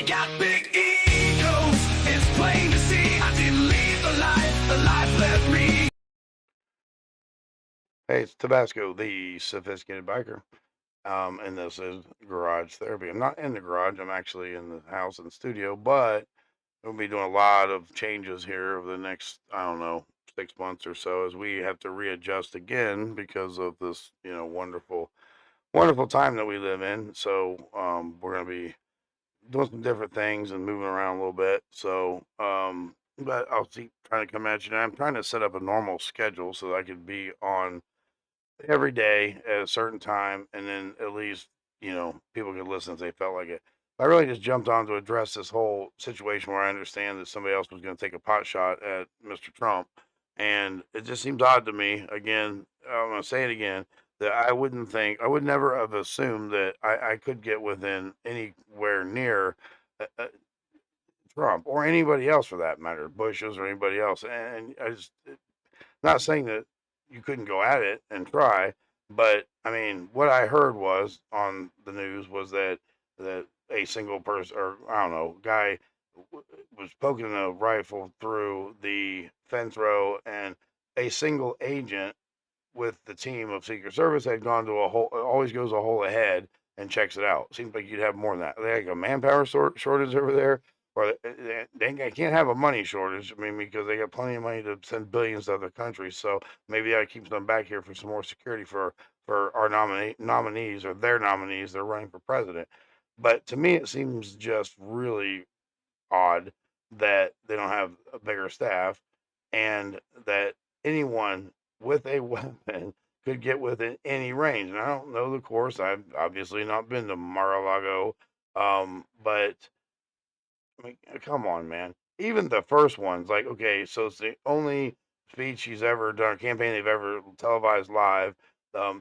Got big egos, it's plain to see. I didn't leave the life left me. Hey, it's Tabasco, the sophisticated biker. And this is garage therapy. I'm not in the garage. I'm actually in the house and studio, but we'll be doing a lot of changes here over the next, I don't know, 6 months or so as we have to readjust again because of this, wonderful, wonderful time that we live in. So, we're going to be doing some different things and moving around a little bit. So, but I'll keep trying to come at you. And I'm trying to set up a normal schedule so that I could be on every day at a certain time, and then at least people could listen if they felt like it. I really just jumped on to address this whole situation where I understand that somebody else was going to take a pot shot at Mr. Trump, and it just seems odd to me. Again, I'm going to say it again that I would never have assumed that I could get within anywhere near Trump or anybody else for that matter, Bush's or anybody else, and I just not saying that you couldn't go at it and try, but I mean, what I heard was on the news was that a single person or I don't know guy was poking a rifle through the fence row, and a single agent with the team of Secret Service had gone to a hole. Always goes a hole ahead and checks it out. Seems like you'd have more than that. They have a manpower shortage over there, or they can't have a money shortage. I mean, because they got plenty of money to send billions to other countries. So maybe that keeps them back here for some more security for our nominees or their nominees. They're running for president. But to me, it seems just really odd that they don't have a bigger staff and that anyone with a weapon could get within any range. And I don't know the course. I've obviously not been to Mar-a-Lago, but I mean, come on, man. Even the first ones, like, okay, so it's the only speech she's ever done, campaign they've ever televised live.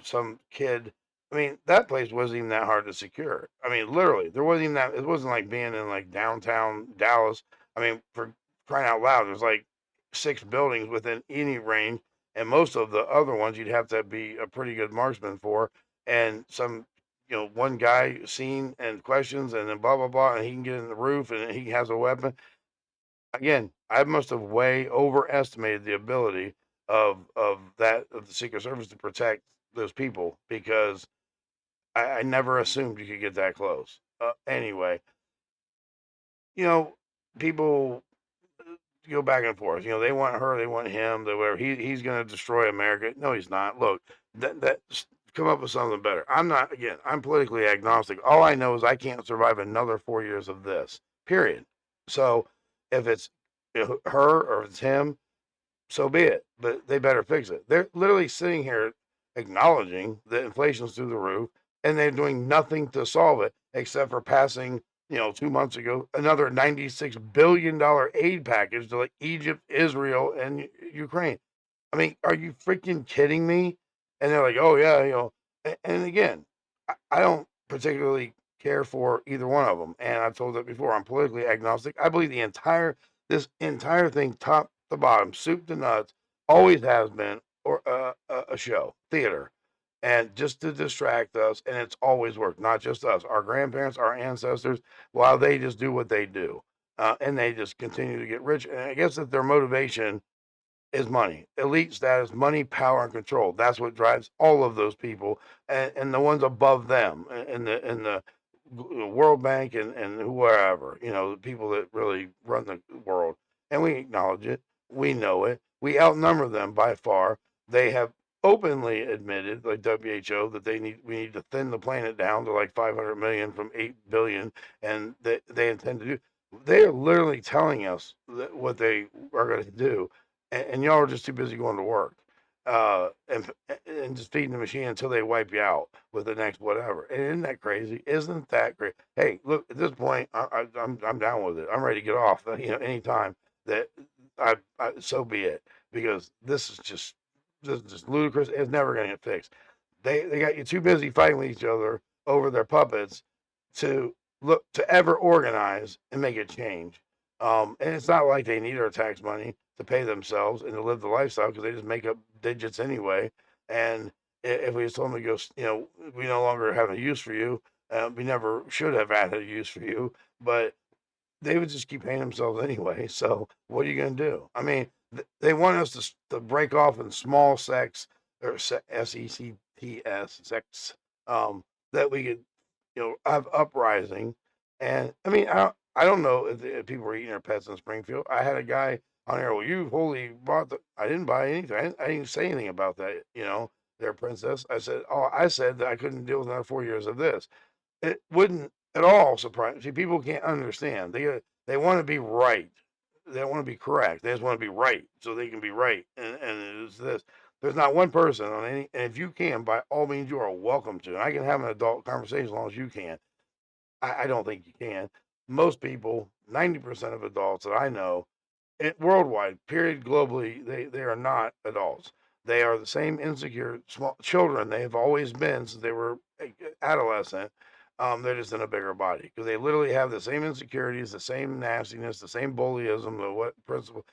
Some kid, I mean, that place wasn't even that hard to secure. I mean, literally, there wasn't even that, it wasn't like being in like downtown Dallas. I mean, for crying out loud, there's like 6 buildings within any range, and most of the other ones you'd have to be a pretty good marksman for. And some one guy seen and questions and then blah blah blah, and he can get in the roof and he has a weapon. Again, I must have way overestimated the ability of the Secret Service to protect those people because I never assumed you could get that close. Anyway, you know, people go back and forth. They want her, they want him, they whatever. He's going to destroy America. No, he's not. Look, that come up with something better. I'm not. Again, I'm politically agnostic. All I know is I can't survive another 4 years of this. Period. So if it's her or if it's him, so be it. But they better fix it. They're literally sitting here acknowledging that inflation's through the roof, and they're doing nothing to solve it except for passing, 2 months ago, another $96 billion aid package to like Egypt, Israel, and Ukraine. I mean, are you freaking kidding me? And they're like, oh yeah, And again, I don't particularly care for either one of them. And I've told it before. I'm politically agnostic. I believe this entire thing, top to bottom, soup to nuts, always has been or a show, theater, and just to distract us. And it's always worked. Not just us, our grandparents, our ancestors. While they just do what they do, and they just continue to get rich. And I guess that their motivation is money, elite status, money, power, and control. That's what drives all of those people, and the ones above them, in the World Bank and wherever, the people that really run the world. And we acknowledge it. We know it. We outnumber them by far. They have openly admitted, like WHO, that we need to thin the planet down to like 500 million from 8 billion, and they intend to do. They are literally telling us what they are going to do, and y'all are just too busy going to work, and just feeding the machine until they wipe you out with the next whatever. And isn't that crazy? Isn't that great? Hey, look, at this point, I'm down with it. I'm ready to get off. Anytime that so be it, because this is just ludicrous. It's never going to get fixed. They got you too busy fighting with each other over their puppets to look to ever organize and make a change. And it's not like they need our tax money to pay themselves and to live the lifestyle because they just make up digits anyway. And if we just told them to go, we no longer have a use for you. We never should have had a use for you. But they would just keep paying themselves anyway. So what are you going to do? I mean, they want us to break off in small sects or sects, sects, that we could, have uprising. And I mean, I don't know if people were eating their pets in Springfield. I had a guy on there. Well, you wholly bought the. I didn't buy anything. I didn't say anything about that. Their princess. I said, I said that I couldn't deal with another 4 years of this. It wouldn't at all surprise. See, people can't understand. They want to be right. They don't want to be correct. They just want to be right, so they can be right. And it's this. There's not one person on any. And if you can, by all means, you are welcome to. And I can have an adult conversation as long as you can. I don't think you can. Most people, 90% of adults that I know, worldwide, period, globally, they are not adults. They are the same insecure small children they have always been since they were adolescent. They're just in a bigger body because they literally have the same insecurities, the same nastiness, the same bullyism, the what principle.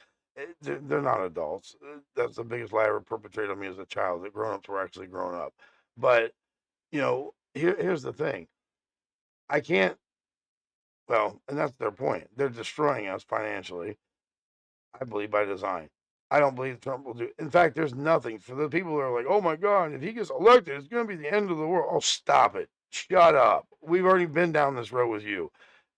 They're not adults. That's the biggest lie ever perpetrated on me as a child. That grown-ups were actually grown up. But here's the thing. I can't. Well, and that's their point. They're destroying us financially. I believe by design. I don't believe Trump will do. In fact, there's nothing for the people who are like, "Oh my God, if he gets elected, it's going to be the end of the world." Oh, stop it! Shut up. We've already been down this road with you.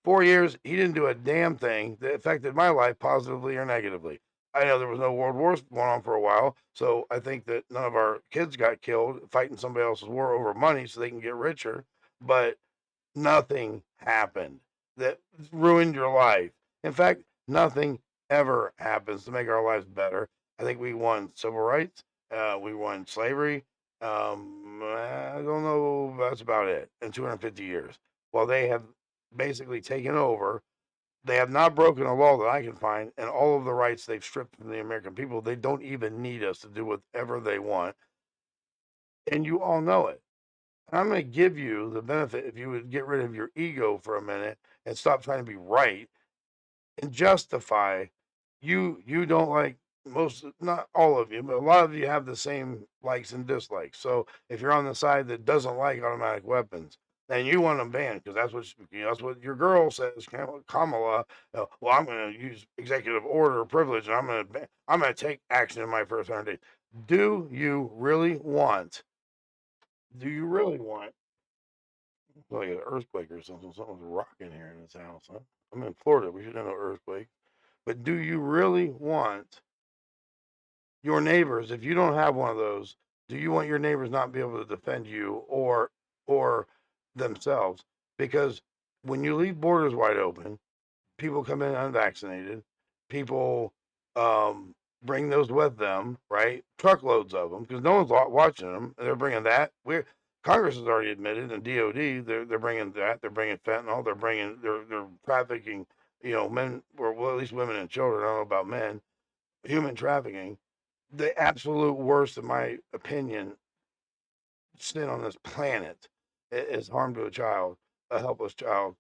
4 years, he didn't do a damn thing that affected my life positively or negatively. I know there was no world wars going on for a while, so I think that none of our kids got killed fighting somebody else's war over money so they can get richer. But nothing happened that ruined your life. In fact, nothing ever happens to make our lives better. I think we won civil rights. We won slavery. I don't know. That's about it in 250 years. While they have basically taken over, they have not broken a law that I can find, and all of the rights they've stripped from the American people. They don't even need us to do whatever they want, and you all know it. I'm going to give you the benefit if you would get rid of your ego for a minute and stop trying to be right and justify you don't like most, not all of you, but a lot of you have the same likes and dislikes. So if you're on the side that doesn't like automatic weapons, then you want them banned because that's what your girl says, Kamala. Well, I'm going to use executive order privilege and I'm going to take action in my first 100 days. Do you really want? Do you really want like an earthquake or something? Something's rocking here in this house, huh? I'm in Florida. We should have no earthquake. But do you really want your neighbors, if you don't have one of those, do you want your neighbors not be able to defend you or themselves? Because when you leave borders wide open, people come in unvaccinated, people bring those with them, right? Truckloads of them, because no one's watching them. They're bringing that. Congress has already admitted, and DOD, they're bringing that. They're bringing fentanyl. They're trafficking, men, or well, at least women and children. I don't know about men. Human trafficking, the absolute worst, in my opinion, sin on this planet is harm to a child, a helpless child.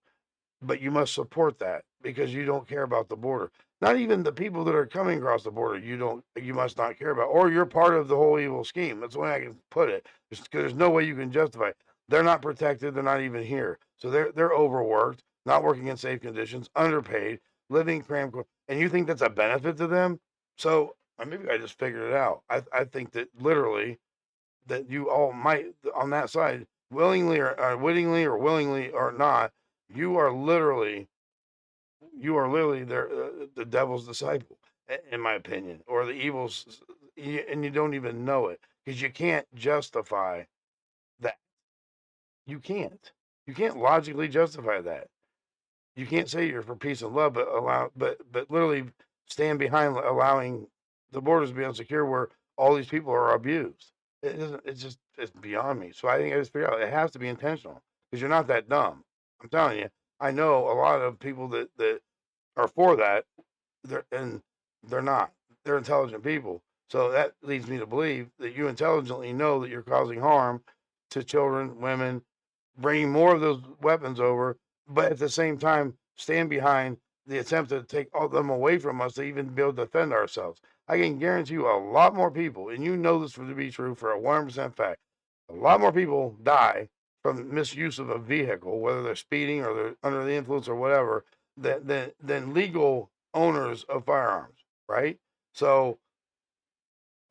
But you must support that because you don't care about the border. Not even the people that are coming across the border, you must not care about, or you're part of the whole evil scheme. That's the way I can put it. There's no way you can justify it. They're not protected. They're not even here, so they're overworked, not working in safe conditions, underpaid, living cramped. And you think that's a benefit to them? So maybe I just figured it out. I think that literally that you all might on that side, willingly or wittingly or willingly or not, you are literally the devil's disciple, in my opinion, or the evil's, and you don't even know it because you can't justify that. You can't. You can't logically justify that. You can't say you're for peace and love, but literally stand behind allowing the borders to be unsecure where all these people are abused. It isn't. It's beyond me. So I think I just figured out it has to be intentional because you're not that dumb. I'm telling you. I know a lot of people that are for that. They're not. They're intelligent people. So that leads me to believe that you intelligently know that you're causing harm to children, women, bringing more of those weapons over, but at the same time, stand behind the attempt to take all them away from us to even be able to defend ourselves. I can guarantee you a lot more people, and you know this to be true for a 100% fact, a lot more people die from misuse of a vehicle, whether they're speeding or they're under the influence or whatever, than legal owners of firearms, right? So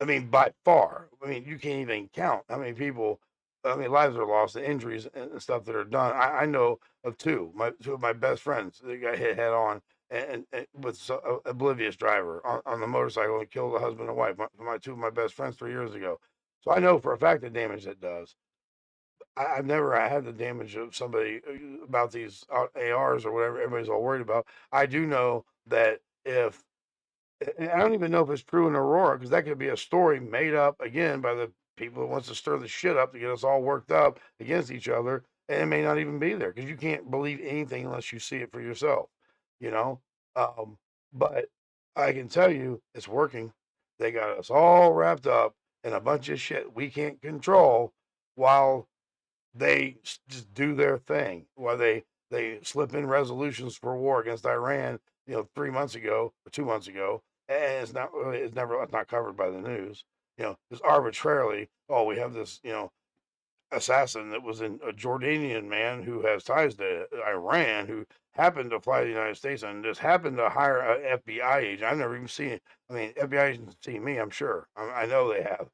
I mean, by far. I mean, you can't even count how many people. I mean, lives are lost and injuries and stuff that are done. I know of two of my best friends that got hit head on and with an oblivious driver on the motorcycle and killed a husband and wife. Two of my best friends 3 years ago. So I know for a fact the damage it does. I've never had the damage of somebody about these ARs or whatever everybody's all worried about. I do know that if I don't even know if it's true in Aurora because that could be a story made up again by the people that wants to stir the shit up to get us all worked up against each other, and it may not even be there because you can't believe anything unless you see it for yourself, you know. Um, but I can tell you it's working. They got us all wrapped up in a bunch of shit we can't control while they just do their thing. While they slip in resolutions for war against Iran, 3 months ago or 2 months ago, and it's not covered by the news. Just arbitrarily. Oh, we have this assassin that was a Jordanian man who has ties to Iran who happened to fly to the United States and just happened to hire an FBI agent. I've never even seen it. I mean, FBI agents seen me, I'm sure. I know they have.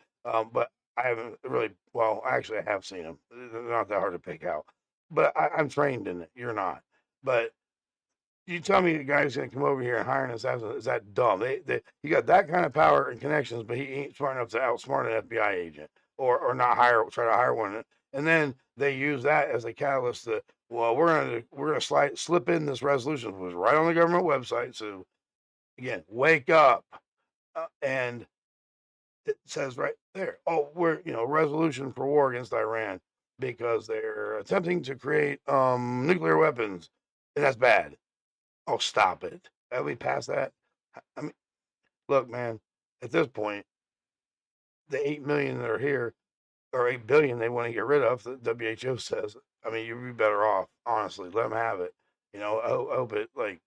But I haven't really, well, actually, I have seen them. They're not that hard to pick out. But I'm trained in it. You're not. But you tell me the guy's going to come over here and hire an assassin is that dumb? He got that kind of power and connections, but he ain't smart enough to outsmart an FBI agent or not try to hire one. And then they use that as a catalyst to, well, we're gonna slip in this resolution. It was right on the government website. So again, wake up, and it says right there, oh, we're resolution for war against Iran because they're attempting to create nuclear weapons, and that's bad. Oh, stop it. Have we passed that? I mean, look, man, at this point, the 8 million that are here, or 8 billion they want to get rid of, the WHO says, I mean, you'd be better off, honestly. Let them have it. I hope it, like,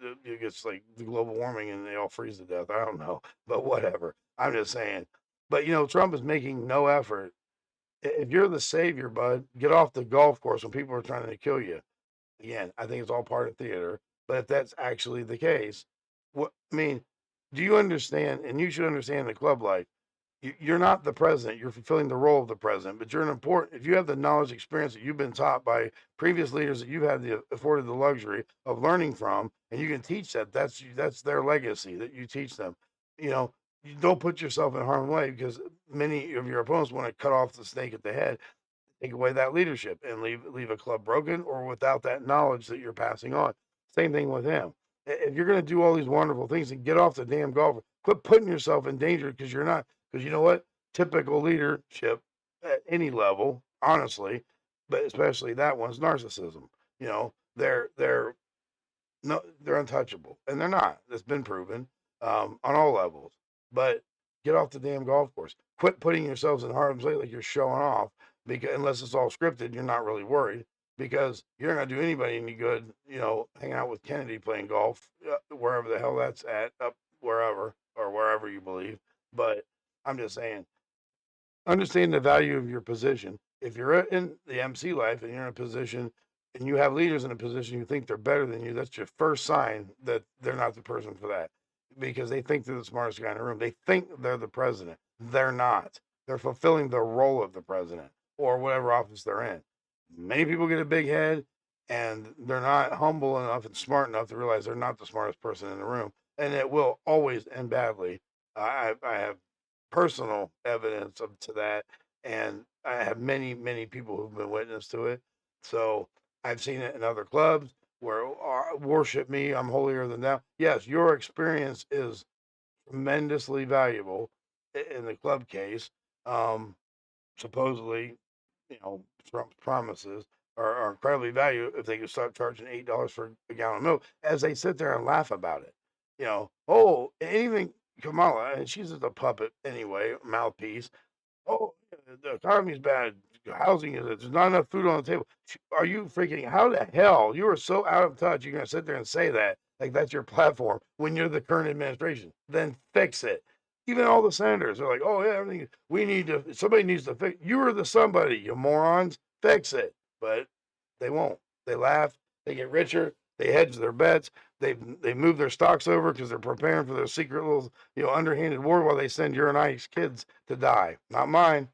it gets like the global warming and they all freeze to death. I don't know, but whatever. I'm just saying. But, Trump is making no effort. If you're the savior, bud, get off the golf course when people are trying to kill you. Again, I think it's all part of theater. But if that's actually the case, what I mean, do you understand? And you should understand the club life. You're not the president. You're fulfilling the role of the president, but you're an important. If you have the knowledge, experience that you've been taught by previous leaders that you've had afforded the luxury of learning from, and you can teach that. That's their legacy that you teach them. You know, you don't put yourself in harm's way because many of your opponents want to cut off the snake at the head, take away that leadership and leave a club broken or without that knowledge that you're passing on. Same thing with him. If you're going to do all these wonderful things and get off the damn golf, quit putting yourself in danger because you're not. Because you know what? Typical leadership at any level, honestly, but especially that one's narcissism. They're no, they're untouchable, and they're not. That's been proven on all levels. But get off the damn golf course. Quit putting yourselves in harm's way like you're showing off. Because unless it's all scripted, you're not really worried because you're not gonna do anybody any good. Hanging out with Kennedy playing golf wherever the hell that's at, up wherever or wherever you believe. But I'm just saying, understand the value of your position. If you're in the MC life and you're in a position and you have leaders in a position you think they're better than you, that's your first sign that they're not the person for that because they think they're the smartest guy in the room. They think they're the president. They're not. They're fulfilling the role of the president or whatever office they're in. Many people get a big head and they're not humble enough and smart enough to realize they're not the smartest person in the room. And it will always end badly. I have personal evidence to that, and I have many, many people who've been witness to it. So I've seen it in other clubs where worship me, I'm holier than thou. Yes, your experience is tremendously valuable in the club case. Um, Supposedly, Trump's promises are incredibly valuable if they could start charging $8 for a gallon of milk, as they sit there and laugh about it. Oh, and even Kamala, and she's just a puppet anyway, mouthpiece. Oh, the economy's bad. Housing is. There's not enough food on the table. Are you freaking? How the hell you are so out of touch? You're gonna sit there and say that like that's your platform when you're the current administration. Then fix it. Even all the senators are like, oh yeah, everything. We need to. Somebody needs to fix. You are the somebody. You morons. Fix it. But they won't. They laugh. They get richer. They hedge their bets. They move their stocks over because they're preparing for their secret little, underhanded war while they send your and I's kids to die. Not mine.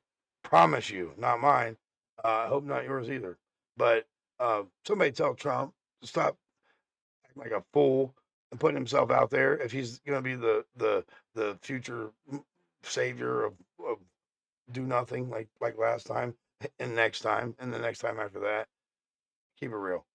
Promise you, not mine. I hope not yours either. But somebody tell Trump to stop acting like a fool and putting himself out there if he's going to be the future savior of do nothing like last time and next time and the next time after that. Keep it real.